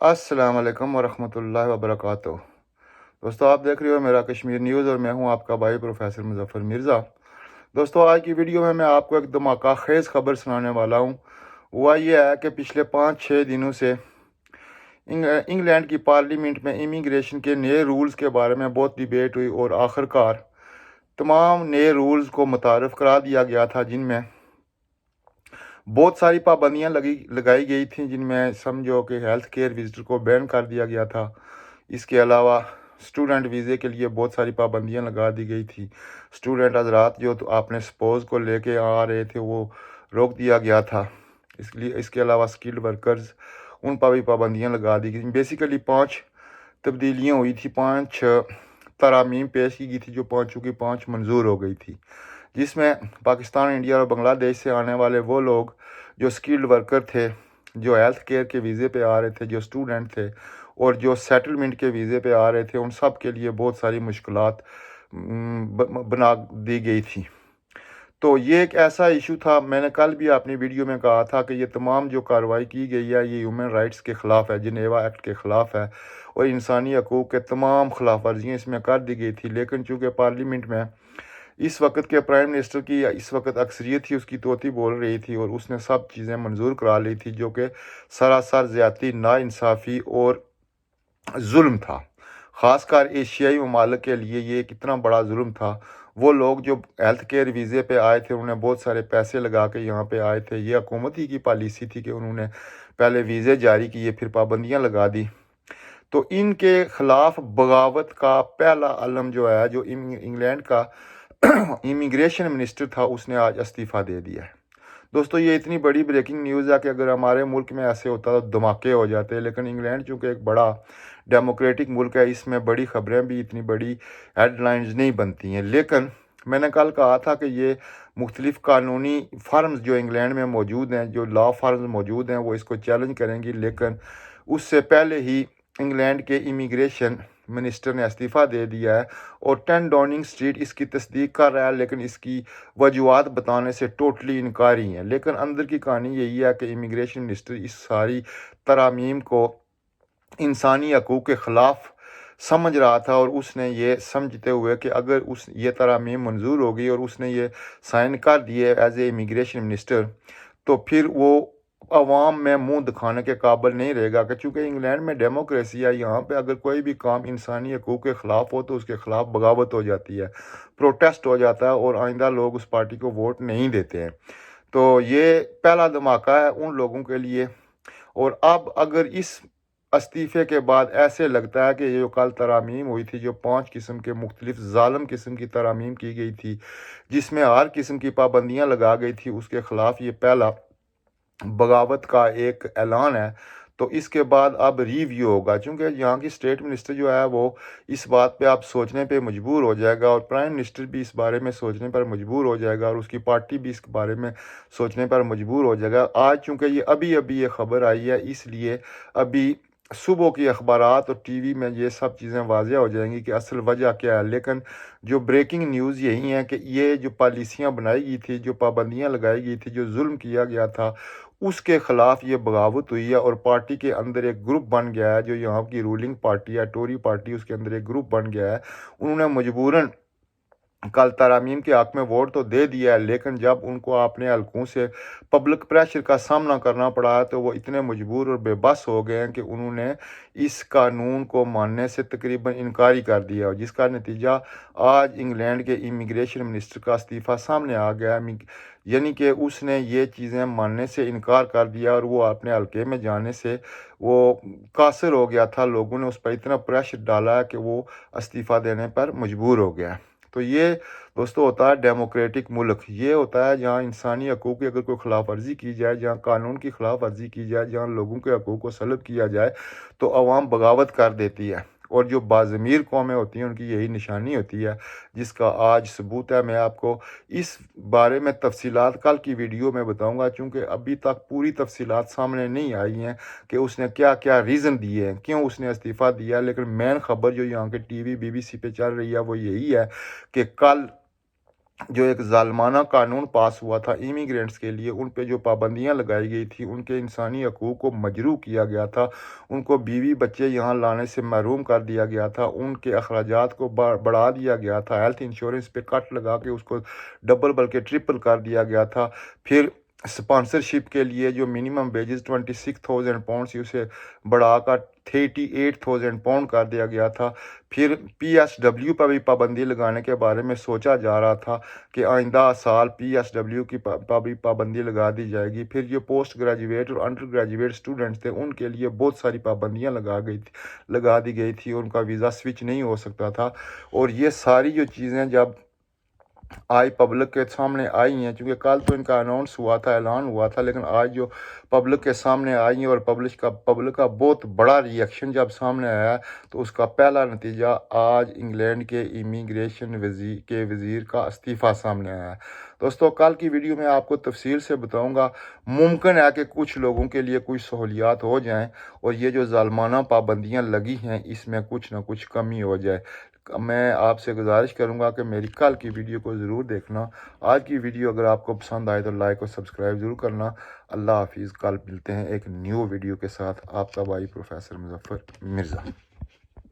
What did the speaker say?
अस्सलाम वालेकुम वरहमतुल्लाहि वबरकातुह। दोस्तों, आप देख रहे हो मेरा कश्मीर न्यूज़ और मैं हूं आपका भाई प्रोफेसर मुजफ्फर मिर्ज़ा। दोस्तों, आज की वीडियो में मैं आपको एक धमाका खेज़ खबर सुनाने वाला हूं। हुआ ये है कि पिछले 5-6 दिनों से इंग्लैंड की पार्लियामेंट में इमिग्रेशन के नए रूल्स के बारे में बहुत डिबेट हुई और आखिरकार तमाम नए रूल्स को मुतारफ़ करा दिया गया था, जिनमें बहुत सारी पाबंदियां लगाई गई थी, जिनमें समझो कि हेल्थ केयर विजिटर को बैन कर दिया गया था। इसके अलावा स्टूडेंट वीज़े के लिए बहुत सारी पाबंदियां लगा दी गई थी। स्टूडेंट हजरात जो तो आपने स्पोज को लेके आ रहे थे वो रोक दिया गया था। इसके अलावा स्किल्ड वर्कर्स, उन पर भी पाबंदियां लगा दी गई। बेसिकली 5 तब्दीलियाँ हुई थी, 5 तरामीम पेश की गई थी, जो 5 की 5 मंजूर हो गई थी, जिसमें पाकिस्तान, इंडिया और बांग्लादेश से आने वाले वो लोग जो स्किल्ड वर्कर थे, जो हेल्थ केयर के वीज़े पे आ रहे थे, जो स्टूडेंट थे और जो सेटलमेंट के वीज़े पे आ रहे थे, उन सब के लिए बहुत सारी मुश्किलात बना दी गई थी। तो ये एक ऐसा इशू था, मैंने कल भी अपनी वीडियो में कहा था कि ये तमाम जो कार्रवाई की गई है ये ह्यूमन राइट्स के ख़िलाफ़ है, जिनेवा एक्ट के ख़िलाफ़ है और इंसानी हकूक़ के तमाम खिलाफ वर्जियाँ इसमें कर दी गई थी। लेकिन चूँकि पार्लियामेंट में इस वक्त के प्राइम मिनिस्टर की इस वक्त अक्सरियत थी, उसकी तोती बोल रही थी और उसने सब चीज़ें मंजूर करा ली थी, जो कि सरासर ज़्यादती, नाइंसाफ़ी और जुल्म था। ख़ासकर एशियाई ममालिक के लिए ये कितना बड़ा जुल्म था। वो लोग जो हेल्थ केयर वीज़े पे आए थे, उन्होंने बहुत सारे पैसे लगा के यहाँ पे आए थे। ये हुकूमत ही की पॉलिसी थी कि उन्होंने पहले वीज़े जारी किए, फिर पाबंदियाँ लगा दी। तो इनके ख़िलाफ़ बगावत का पहला अलम जो है, जो इंग्लैंड का इमिग्रेशन मिनिस्टर था, उसने आज इस्तीफ़ा दे दिया है। दोस्तों, ये इतनी बड़ी ब्रेकिंग न्यूज़ है कि अगर हमारे मुल्क में ऐसे होता तो धमाके हो जाते। लेकिन इंग्लैंड चूँकि एक बड़ा डेमोक्रेटिक मुल्क है, इसमें बड़ी ख़बरें भी इतनी बड़ी हेडलाइंस नहीं बनती हैं। लेकिन मैंने कल कहा था कि ये मुख्तलिफ़ कानूनी फर्म्स जो इंग्लैंड में मौजूद हैं, जो लॉ फर्म्स मौजूद हैं, वो इसको चैलेंज करेंगी। लेकिन उससे पहले ही इंग्लैंड के इमिग्रेशन मिनिस्टर ने इस्तीफ़ा दे दिया है और 10 डाउनिंग स्ट्रीट इसकी तस्दीक कर रहा है, लेकिन इसकी वजूहत बताने से टोटली इनकारी हैं। लेकिन अंदर की कहानी यही है कि इमिग्रेशन मिनिस्टर इस सारी तरामीम को इंसानी हकूक़ के ख़िलाफ़ समझ रहा था और उसने ये समझते हुए कि अगर उस ये तरामीम मंजूर हो गई और उसने ये साइन कर दिए एज ए इमिग्रेशन मिनिस्टर, तो फिर वो अवाम में मुंह दिखाने के काबिल नहीं रहेगा। कि चूँकि इंग्लैंड में डेमोक्रेसी है, यहाँ पे अगर कोई भी काम इंसानी हकूक़ के ख़िलाफ़ हो तो उसके ख़िलाफ़ बगावत हो जाती है, प्रोटेस्ट हो जाता है और आइंदा लोग उस पार्टी को वोट नहीं देते हैं। तो ये पहला धमाका है उन लोगों के लिए। और अब अगर इस इस्तीफ़े के बाद ऐसे लगता है कि ये जो कल तरामीम हुई थी, जो 5 किस्म के मुख्तलिफ ज़ालिम किस्म की तरामीम की गई थी, जिसमें हर किस्म की पाबंदियाँ लगा गई थी, उसके ख़िलाफ़ ये पहला बगावत का एक ऐलान है। तो इसके बाद अब रिव्यू होगा, चूँकि यहाँ की स्टेट मिनिस्टर जो है वो इस बात पे अब सोचने पे मजबूर हो जाएगा और प्राइम मिनिस्टर भी इस बारे में सोचने पर मजबूर हो जाएगा और उसकी पार्टी भी इस बारे में सोचने पर मजबूर हो जाएगा। आज चूँकि ये अभी ये ख़बर आई है, इसलिए अभी सुबह की अखबारात और टीवी में ये सब चीज़ें वाज़ेह हो जाएंगी कि असल वजह क्या है। लेकिन जो ब्रेकिंग न्यूज़ यही है कि ये जो पॉलिसियाँ बनाई गई थी, जो पाबंदियाँ लगाई गई थी, जो जुल्म किया गया था, उसके ख़िलाफ़ ये बगावत हुई है और पार्टी के अंदर एक ग्रुप बन गया है, जो यहाँ की रूलिंग पार्टी है, टोरी पार्टी, उसके अंदर एक ग्रुप बन गया है। उन्होंने मजबूरन कल तरामीम के हक़ में वोट तो दे दिया है, लेकिन जब उनको अपने हलकों से पब्लिक प्रेशर का सामना करना पड़ा है, तो वो इतने मजबूर और बेबस हो गए हैं कि उन्होंने इस कानून को मानने से तकरीबन इनकारी कर दिया, और जिसका नतीजा आज इंग्लैंड के इमिग्रेशन मिनिस्टर का इस्तीफ़ा सामने आ गया है। यानी कि उसने ये चीज़ें मानने से इनकार कर दिया और वो अपने हलके में जाने से वो कासिर हो गया था। लोगों ने उस पर इतना प्रेशर डाला है कि वो इस्तीफ़ा देने पर मजबूर हो गया। तो ये दोस्तों होता है डेमोक्रेटिक मुल्क। ये होता है जहाँ इंसानी हकूक़ की अगर कोई ख़िलाफ़ वर्जी की जाए, जहाँ कानून की ख़िलाफ़ वर्जी की जाए, जहाँ लोगों के हकूक़ को सल्ब किया जाए, तो अवाम बगावत कर देती है। और जो बाज़मीर कौमें होती हैं उनकी यही निशानी होती है, जिसका आज सबूत है। मैं आपको इस बारे में तफसीलात कल की वीडियो में बताऊंगा, चूँकि अभी तक पूरी तफसीलात सामने नहीं आई हैं कि उसने क्या क्या रीज़न दिए हैं, क्यों उसने इस्तीफ़ा दिया। लेकिन मेन ख़बर जो यहाँ के टीवी BBC पे चल रही है वो यही है कि कल जो एक ज़ालिमाना कानून पास हुआ था इमिग्रेंट्स के लिए, उन पे जो पाबंदियां लगाई गई थी, उनके इंसानी हकूक़ को मजरूह किया गया था, उनको बीवी बच्चे यहाँ लाने से महरूम कर दिया गया था, उनके अखराजात को बढ़ा दिया गया था, हेल्थ इंश्योरेंस पे कट लगा के उसको डबल बल्कि ट्रिपल कर दिया गया था। फिर स्पॉन्सरशिप के लिए जो मिनिमम वेजेस 26,000 पाउंड से उसे बढ़ाकर 38,000 पाउंड कर दिया गया था। फिर PSW पर भी पाबंदी लगाने के बारे में सोचा जा रहा था कि आइंदा साल PSW की भी पाबंदी लगा दी जाएगी। फिर जो पोस्ट ग्रेजुएट और अंडर ग्रेजुएट स्टूडेंट्स थे उनके लिए बहुत सारी पाबंदियां लगा दी गई थी, उनका वीज़ा स्विच नहीं हो सकता था। और ये सारी जो चीज़ें जब आज पब्लिक के सामने आई हैं, क्योंकि कल तो इनका अनाउंस हुआ था, ऐलान हुआ था, लेकिन आज जो पब्लिक के सामने आई हैं और पब्लिक का बहुत बड़ा रिएक्शन जब सामने आया, तो उसका पहला नतीजा आज इंग्लैंड के इमिग्रेशन वज़ीर का इस्तीफ़ा सामने आया। दोस्तों, कल की वीडियो में आपको तफसील से बताऊंगा। मुमकिन है कि कुछ लोगों के लिए कुछ सहूलियात हो जाएं और ये जो ज़ालिमाना पाबंदियां लगी हैं इसमें कुछ ना कुछ कमी हो जाए। मैं आपसे गुजारिश करूंगा कि मेरी कल की वीडियो को ज़रूर देखना। आज की वीडियो अगर आपको पसंद आए तो लाइक और सब्सक्राइब ज़रूर करना। अल्लाह हाफिज़। कल मिलते हैं एक न्यू वीडियो के साथ। आपका भाई प्रोफेसर मुज़फ़्फ़र मिर्ज़ा।